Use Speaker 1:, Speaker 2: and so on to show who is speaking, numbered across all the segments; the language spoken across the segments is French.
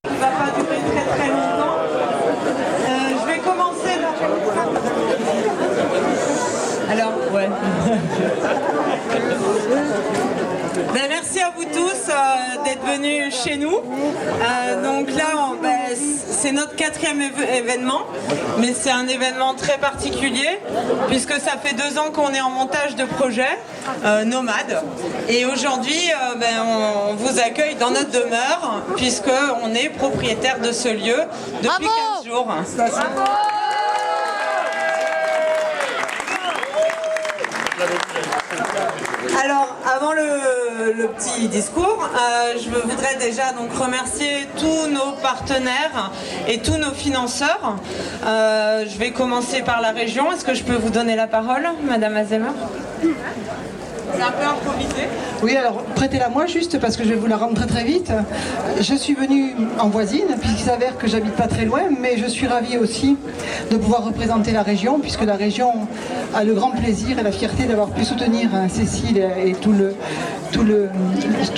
Speaker 1: qui ne va pas durer très très longtemps. Je vais commencer alors, ouais. Ben, merci à vous tous d'être venus chez nous. Donc là, c'est notre 4e événement, mais c'est un événement très particulier puisque ça fait 2 ans qu'on est en montage de projet nomade. Et aujourd'hui, on vous accueille dans notre demeure puisqu'on est propriétaire de ce lieu depuis 15 jours. Alors, avant le petit discours, je voudrais déjà donc remercier tous nos partenaires et tous nos financeurs. Je vais commencer par la région. Est-ce que je peux vous donner la parole, Madame Azémer ? C'est un peu improvisé.
Speaker 2: Oui, alors prêtez-la moi juste parce que je vais vous la rendre très très vite. Je suis venue en voisine puisqu'il s'avère que j'habite pas très loin, mais je suis ravie aussi de pouvoir représenter la région puisque la région a le grand plaisir et la fierté d'avoir pu soutenir Cécile et tout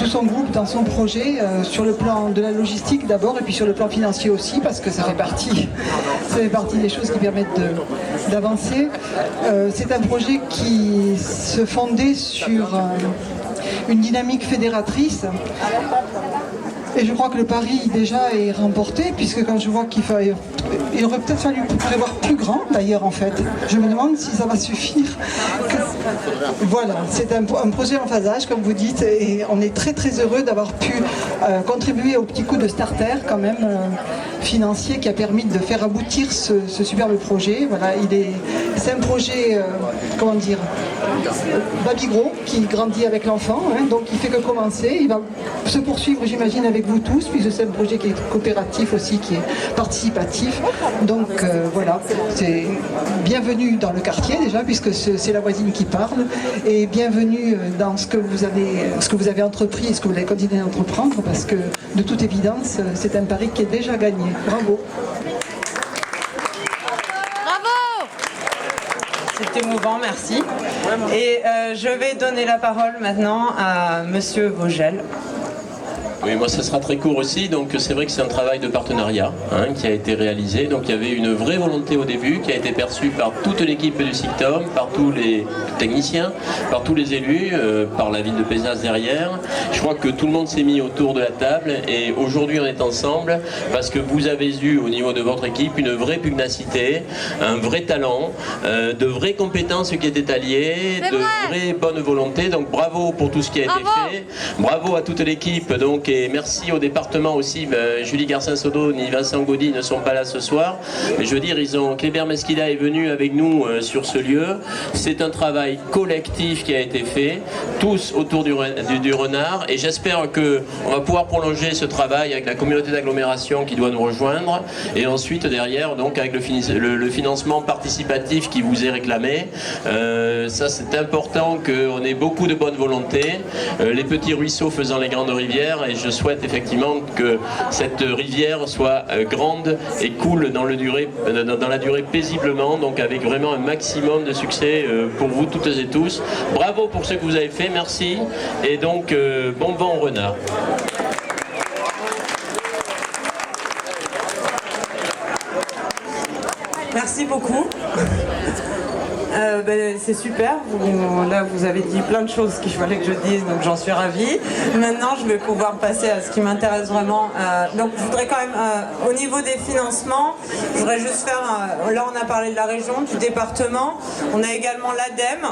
Speaker 2: son groupe dans son projet sur le plan de la logistique d'abord et puis sur le plan financier aussi parce que ça fait partie des choses qui permettent d'avancer. C'est un projet qui se fondait sur une dynamique fédératrice et je crois que le pari déjà est remporté puisque quand je vois il aurait peut-être fallu prévoir plus grand d'ailleurs en fait. Je me demande si ça va suffire. Voilà, c'est un projet en phasage comme vous dites et on est très très heureux d'avoir pu contribuer au petit coup de starter quand même financier qui a permis de faire aboutir ce superbe projet. Voilà, c'est un projet, comment dire, babygros qui grandit avec l'enfant, hein, donc il fait que commencer. Il va se poursuivre j'imagine avec vous tous puisque c'est un projet qui est coopératif aussi, qui est participatif. Donc voilà, c'est bienvenue dans le quartier déjà puisque c'est la voisine qui parle et bienvenue dans ce que vous avez entrepris et ce que vous allez continuer à entreprendre parce que de toute évidence c'est un pari qui est déjà gagné. Bravo.
Speaker 3: Bravo.
Speaker 1: C'est émouvant, merci. Et je vais donner la parole maintenant à Monsieur Vogel.
Speaker 4: Oui, moi ça sera très court aussi, donc c'est vrai que c'est un travail de partenariat qui a été réalisé, donc il y avait une vraie volonté au début qui a été perçue par toute l'équipe du SICTOM, par tous les techniciens, par tous les élus, par la ville de Pézaz derrière. Je crois que tout le monde s'est mis autour de la table et aujourd'hui on est ensemble parce que vous avez eu au niveau de votre équipe une vraie pugnacité, un vrai talent, de vraies compétences qui étaient alliées, de vraies bonnes volontés, donc bravo pour tout ce qui a été fait, bravo à toute l'équipe donc. Et merci au département aussi, Julie Garcin-Sodo ni Vincent Gaudy ne sont pas là ce soir, mais je veux dire, Kléber Mesquida est venu avec nous sur ce lieu. C'est un travail collectif qui a été fait, tous autour du renard, et j'espère qu'on va pouvoir prolonger ce travail avec la communauté d'agglomération qui doit nous rejoindre, et ensuite derrière, donc avec le financement participatif qui vous est réclamé. Ça c'est important qu'on ait beaucoup de bonne volonté, les petits ruisseaux faisant les grandes rivières, et je souhaite effectivement que cette rivière soit grande et coule dans la durée paisiblement, donc avec vraiment un maximum de succès pour vous toutes et tous. Bravo pour ce que vous avez fait, merci, et donc bon vent au renard.
Speaker 1: Merci beaucoup. C'est super, là vous avez dit plein de choses qu'il fallait que je dise, donc j'en suis ravie. Maintenant je vais pouvoir passer à ce qui m'intéresse vraiment. Donc je voudrais quand même, au niveau des financements, je voudrais juste faire, là on a parlé de la région, du département, on a également l'ADEME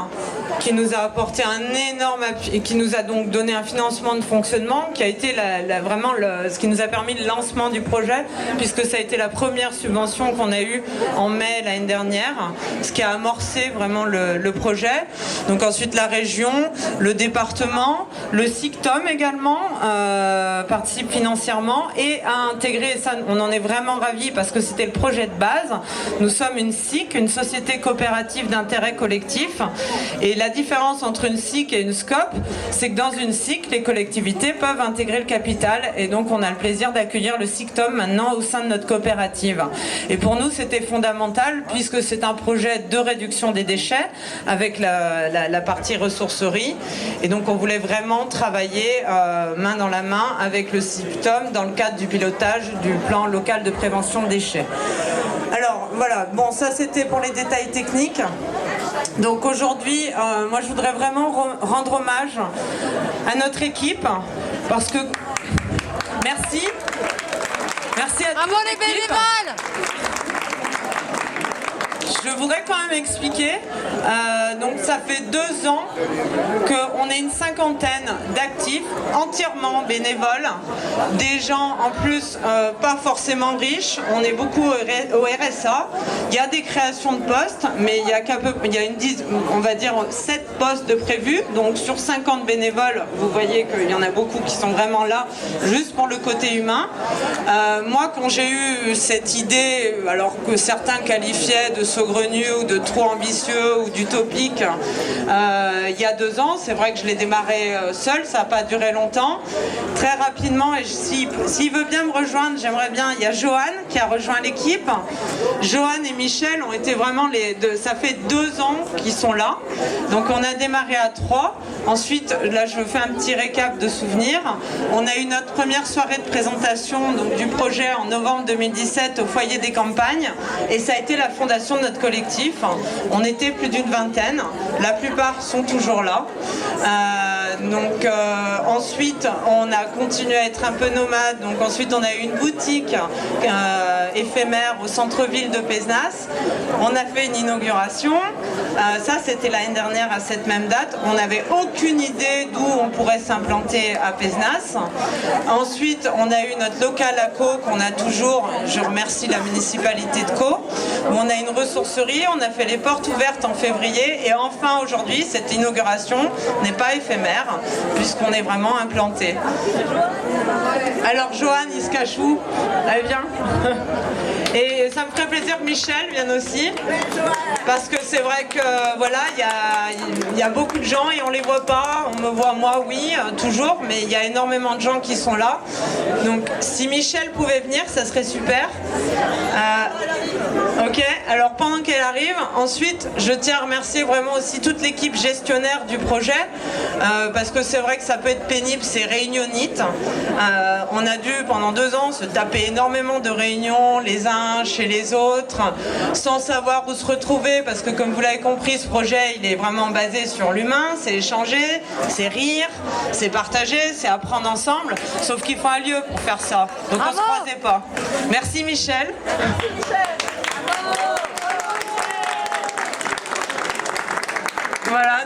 Speaker 1: qui nous a apporté un énorme appui, et qui nous a donc donné un financement de fonctionnement qui a été vraiment ce qui nous a permis le lancement du projet, puisque ça a été la première subvention qu'on a eue en mai l'année dernière, ce qui a amorcé vraiment le projet. Donc ensuite la région, le département, le SICTOM également participe financièrement et a intégré, et ça on en est vraiment ravis parce que c'était le projet de base, nous sommes une SIC, une société coopérative d'intérêt collectif, et la différence entre une SIC et une SCOP, c'est que dans une SIC, les collectivités peuvent intégrer le capital, et donc on a le plaisir d'accueillir le SICTOM maintenant au sein de notre coopérative. Et pour nous c'était fondamental puisque c'est un projet de réduction des déchets avec la partie ressourcerie. Et donc on voulait vraiment travailler main dans la main avec le CIPTOM dans le cadre du pilotage du plan local de prévention des déchets. Alors voilà, bon, ça c'était pour les détails techniques. Donc aujourd'hui, moi je voudrais vraiment rendre hommage à notre équipe parce que merci à
Speaker 3: bravo les bénévoles.
Speaker 1: Je voudrais quand même expliquer, donc ça fait 2 ans qu'on est une cinquantaine d'actifs entièrement bénévoles, des gens en plus pas forcément riches, on est beaucoup au RSA, il y a des créations de postes, mais il y a on va dire 7 postes de prévus, donc sur 50 bénévoles, vous voyez qu'il y en a beaucoup qui sont vraiment là, juste pour le côté humain. Moi quand j'ai eu cette idée, alors que certains qualifiaient de saugrenu ou de trop ambitieux ou d'utopique il y a 2 ans. C'est vrai que je l'ai démarré seul, ça n'a pas duré longtemps. Très rapidement, et s'il veut bien me rejoindre, j'aimerais bien, il y a Johan qui a rejoint l'équipe. Johan et Michel ont été vraiment ça fait 2 ans qu'ils sont là. Donc on a démarré à 3. Ensuite, là je fais un petit récap de souvenirs. On a eu notre première soirée de présentation donc, du projet en novembre 2017 au foyer des campagnes. Et ça a été la fondation de notre collectif. On était plus d'une vingtaine. La plupart sont toujours là. Ensuite, on a continué à être un peu nomade. Donc ensuite, on a eu une boutique éphémère au centre-ville de Pézenas. On a fait une inauguration. Ça, c'était l'année dernière à cette même date. On n'avait aucune idée d'où on pourrait s'implanter à Pézenas. Ensuite, on a eu notre local à Caux qu'on a toujours. Je remercie la municipalité de Caux. Où on a une ressourcerie. On a fait les portes ouvertes en février. Et enfin, aujourd'hui, cette inauguration n'est pas éphémère puisqu'on est vraiment implanté. Alors, Johan, il se cache où? Elle vient. Et ça me ferait plaisir que Michel vienne aussi, parce que c'est vrai que voilà, il y a beaucoup de gens et on les voit pas. On me voit moi, oui, toujours, mais il y a énormément de gens qui sont là. Donc si Michel pouvait venir, ça serait super. Ok, alors pendant qu'elle arrive, ensuite je tiens à remercier vraiment aussi toute l'équipe gestionnaire du projet, parce que c'est vrai que ça peut être pénible, c'est réunionnite. On a dû pendant 2 ans se taper énormément de réunions les uns chez les autres, sans savoir où se retrouver, parce que comme vous l'avez compris, ce projet il est vraiment basé sur l'humain, c'est échanger, c'est rire, c'est partager, c'est apprendre ensemble, sauf qu'il faut un lieu pour faire ça, donc on se croisait pas. Merci Michel. Voilà.